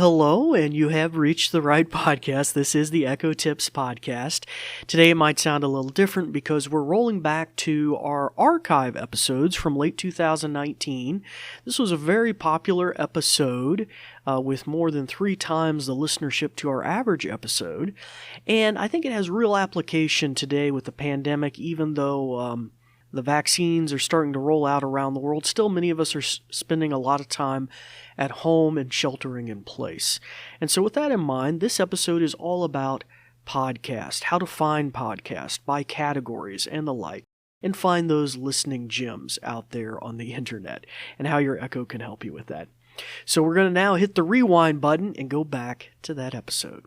hello, and you have reached the right podcast. This is the Echo Tips podcast. Today it might sound a little different because we're rolling back to our archive episodes from late 2019. This was a very popular episode with more than 3 times the listenership to our average episode, and I think it has real application today with the pandemic, even though the vaccines are starting to roll out around the world. Still, many of us are spending a lot of time at home and sheltering in place. And so with that in mind, this episode is all about podcast, how to find podcasts by categories and the like, and find those listening gems out there on the internet, and how your Echo can help you with that. So we're going to now hit the rewind button and go back to that episode.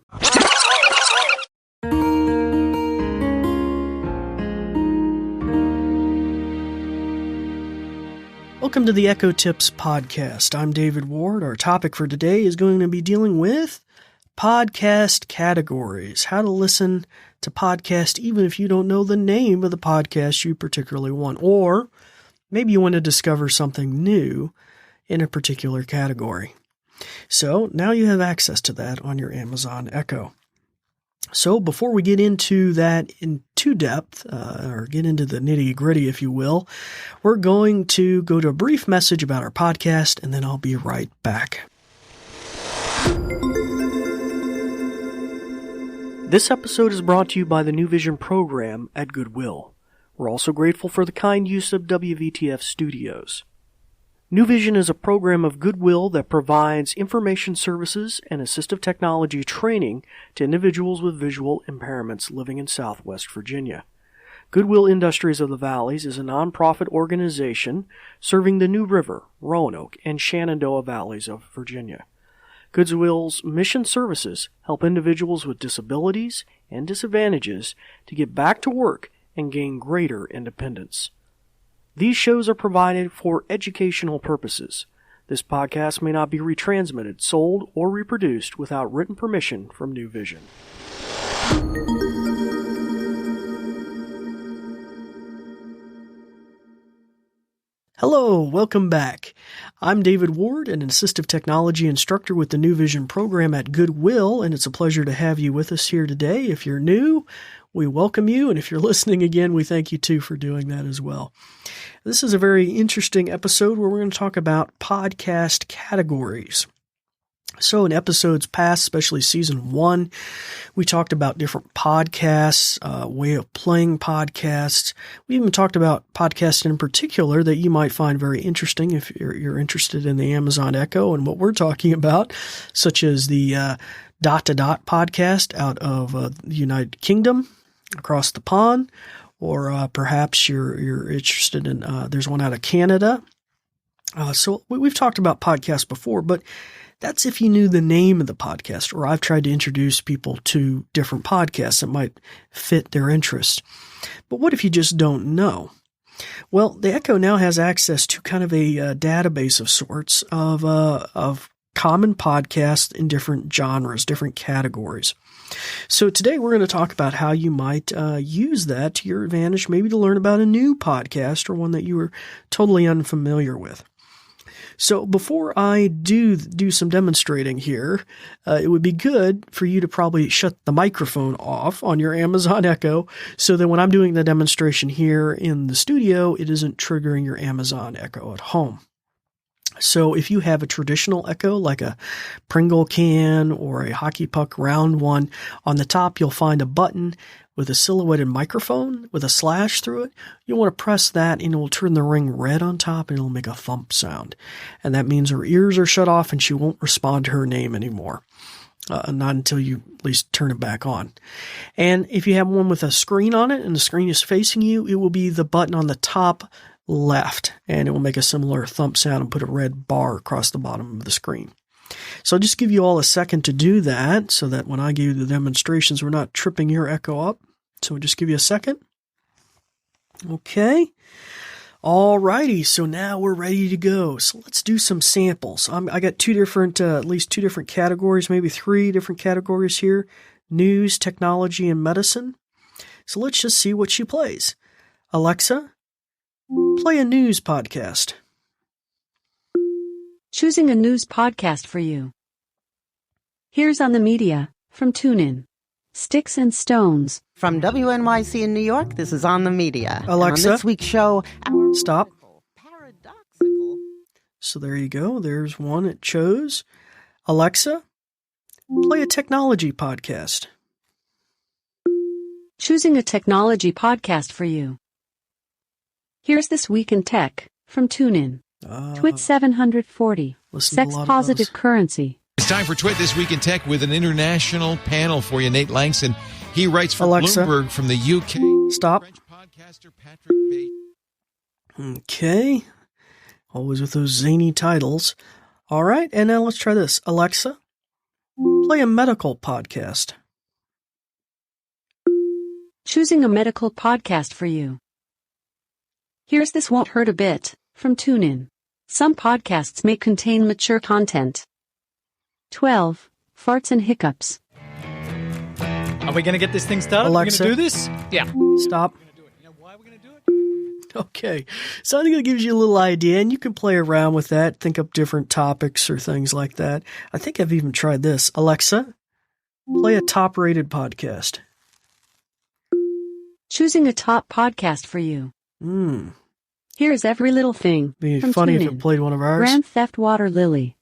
Welcome to the Echo Tips podcast. I'm David Ward. Our topic for today is going to be dealing with podcast categories, how to listen to podcasts even if you don't know the name of the podcast you particularly want, or maybe you want to discover something new in a particular category. So now you have access to that on your Amazon Echo. So before we get into that into depth, or get into the nitty-gritty, if you will, we're going to go to a brief message about our podcast, and then I'll be right back. This episode is brought to you by the New Vision program at Goodwill. We're also grateful for the kind use of WVTF Studios. New Vision is a program of Goodwill that provides information services and assistive technology training to individuals with visual impairments living in Southwest Virginia. Goodwill Industries of the Valleys is a nonprofit organization serving the New River, Roanoke, and Shenandoah Valleys of Virginia. Goodwill's mission services help individuals with disabilities and disadvantages to get back to work and gain greater independence. These shows are provided for educational purposes. This podcast may not be retransmitted, sold, or reproduced without written permission from New Vision. Hello, welcome back. I'm David Ward, an assistive technology instructor with the New Vision program at Goodwill, and it's a pleasure to have you with us here today. If you're new, we welcome you, and if you're listening again, we thank you too for doing that as well. This is a very interesting episode where we're going to talk about podcast categories. So in episodes past, especially season 1, we talked about different podcasts, way of playing podcasts. We even talked about podcasts in particular that you might find very interesting if you're interested in the Amazon Echo and what we're talking about, such as the Dot to Dot podcast out of the United Kingdom, across the pond, or perhaps you're interested in, there's one out of Canada. So we've talked about podcasts before, but that's if you knew the name of the podcast, or I've tried to introduce people to different podcasts that might fit their interest. But what if you just don't know? Well, the Echo now has access to kind of a database of sorts of common podcasts in different genres, different categories. So today we're going to talk about how you might use that to your advantage, maybe to learn about a new podcast or one that you were totally unfamiliar with. So before I do some demonstrating here, it would be good for you to probably shut the microphone off on your Amazon Echo so that when I'm doing the demonstration here in the studio, it isn't triggering your Amazon Echo at home. So if you have a traditional Echo, like a Pringle can or a hockey puck round one, on the top you'll find a button with a silhouetted microphone with a slash through it. You'll want to press that and it will turn the ring red on top and it'll make a thump sound. And that means her ears are shut off and she won't respond to her name anymore. Not until you at least turn it back on. And if you have one with a screen on it and the screen is facing you, it will be the button on the top left, and it will make a similar thump sound and put a red bar across the bottom of the screen. So I'll just give you all a second to do that so that when I give you the demonstrations, we're not tripping your Echo up. So I'll just give you a second. Okay. All righty. So now we're ready to go. So let's do some samples. I got at least two different categories, maybe 3 different categories here: news, technology, and medicine. So let's just see what she plays. Alexa, play a news podcast. Choosing a news podcast for you. Here's On the Media from TuneIn. Sticks and Stones. From WNYC in New York, this is On the Media. Alexa, and on this week's show, stop. Paradoxical. So there you go. There's one it chose. Alexa, play a technology podcast. Choosing a technology podcast for you. Here's This Week in Tech from TuneIn. Twit 740. Sex-positive currency. It's time for Twit This Week in Tech with an international panel for you. Nate Langston, he writes for Alexa, Bloomberg from the UK. Stop. French podcaster Patrick Bay. Okay. Always with those zany titles. All right, and now let's try this. Alexa, play a medical podcast. Choosing a medical podcast for you. Here's This Won't Hurt a Bit from TuneIn. Some podcasts may contain mature content. 12. Farts and Hiccups. Are we going to get this thing started? Alexa, we're going to do this? Yeah. Stop. You know why we're going to do it? Okay. So I think it gives you a little idea, and you can play around with that, think up different topics or things like that. I think I've even tried this. Alexa, play a top-rated podcast. Choosing a top podcast for you. Here's Every Little Thing. Be from funny if TuneIn. it played one of ours. Grand Theft Water Lily.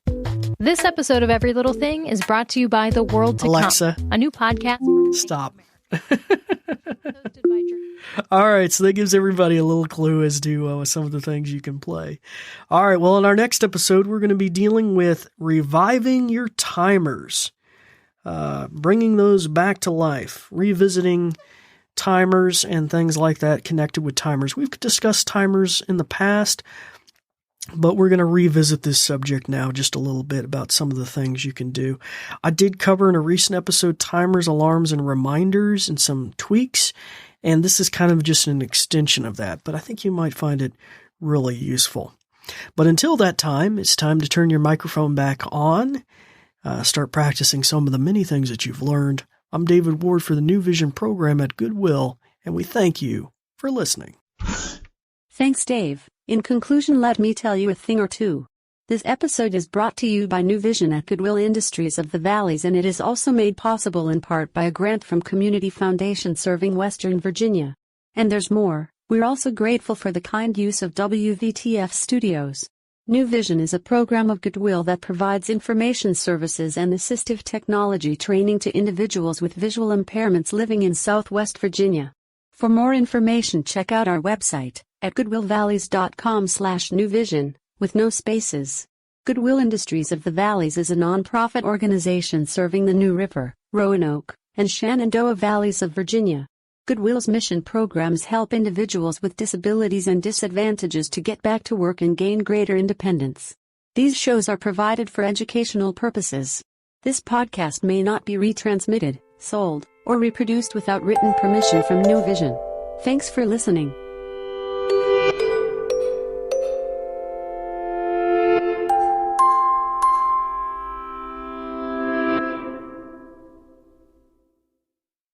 This episode of Every Little Thing is brought to you by The World to Alexa, Come, a new podcast. Stop. Hosted by All right, so that gives everybody a little clue as to some of the things you can play. All right, well, in our next episode, we're going to be dealing with reviving your timers, bringing those back to life, revisiting timers and things like that connected with timers. We've discussed timers in the past, but we're going to revisit this subject now just a little bit about some of the things you can do. I did cover in a recent episode timers, alarms, and reminders and some tweaks, and this is kind of just an extension of that, but I think you might find it really useful. But until that time, it's time to turn your microphone back on, start practicing some of the many things that you've learned. I'm David Ward for the New Vision program at Goodwill, and we thank you for listening. Thanks, Dave. In conclusion, let me tell you a thing or two. This episode is brought to you by New Vision at Goodwill Industries of the Valleys, and it is also made possible in part by a grant from Community Foundation serving Western Virginia. And there's more. We're also grateful for the kind use of WVTF Studios. New Vision is a program of Goodwill that provides information services and assistive technology training to individuals with visual impairments living in Southwest Virginia. For more information, check out our website at goodwillvalleys.com/newvision, with no spaces. Goodwill Industries of the Valleys is a nonprofit organization serving the New River, Roanoke, and Shenandoah Valleys of Virginia. Goodwill's mission programs help individuals with disabilities and disadvantages to get back to work and gain greater independence. These shows are provided for educational purposes. This podcast may not be retransmitted, sold, or reproduced without written permission from New Vision. Thanks for listening.